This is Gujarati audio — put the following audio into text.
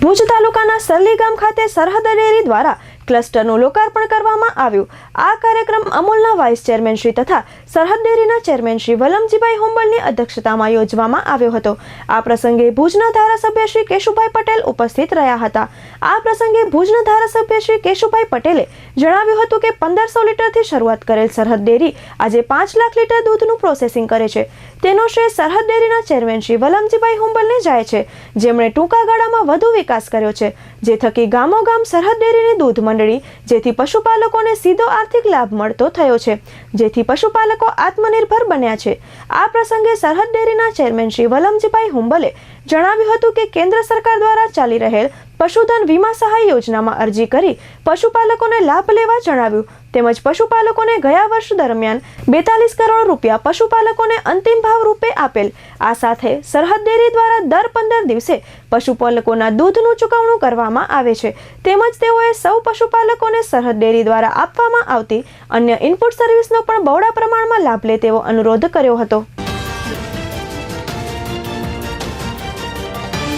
ભુજ તાલુકાના સરલી ગામ ખાતે સરહદ ડેરી દ્વારા ક્લસ્ટરનું લોકાર્પણ કરવામાં આવ્યું। આ કાર્યક્રમ અમૂલના વાઇસ ચેરમેન શ્રી તથા સરહદ ડેરીના ચેરમેન શ્રી વલમજીભાઈ હુંબલની અધ્યક્ષતામાં યોજવામાં આવ્યો હતો। આ પ્રસંગે ભુજના ધારાસભ્ય શ્રી કેશુભાઈ પટેલ ઉપસ્થિત રહ્યા હતા। આ પ્રસંગે ભુજના ધારાસભ્ય શ્રી કેશુભાઈ પટેલે જણાવ્યું હતું કે 1500 લીટરથી શરૂઆત કરેલ સરહદ ડેરી આજે 5 લાખ લીટર દૂધનું પ્રોસેસિંગ કરે છે। તેનો શ્રેય સરહદ ડેરીના ચેરમેન શ્રી વલમજીભાઈ હુંબલને જાય છે, જેમણે ટૂંકા ગાળામાં વધુ વિકાસ કર્યો છે, જે થકી ગામોગામ સરહદ ડેરીની દૂધ મંડળી જેથી પશુપાલકોને સીધો આર્થિક લાભ મળતો થયો છે, જેથી પશુપાલકો આત્મનિર્ભર બન્યા છે। આ પ્રસંગે સરહદ ડેરીના ચેરમેન શ્રી વલમજીભાઈ હુંબલે જણાવ્યું હતું કે કેન્દ્ર સરકાર દ્વારા ચાલી રહેલ પશુધન વીમા સહાય યોજનામાં અરજી કરી પશુપાલકોને લાભ લેવા જણાવ્યું। તેમજ પશુપાલકોને ગયા વર્ષ દરમિયાન 42 કરોડ રૂપિયા પશુપાલકોને અંતિમ ભાવ રૂપે આપેલ। આ સાથે સરહદ ડેરી દ્વારા દર 15 દિવસે પશુપાલકોના દૂધનું ચૂકવણું કરવામાં આવે છે। તેમજ તેઓએ સૌ પશુપાલકોને સરહદ ડેરી દ્વારા આપવામાં આવતી અન્ય ઇનપુટ સર્વિસનો પણ બહોળા પ્રમાણમાં લાભ લે તેવો અનુરોધ કર્યો હતો।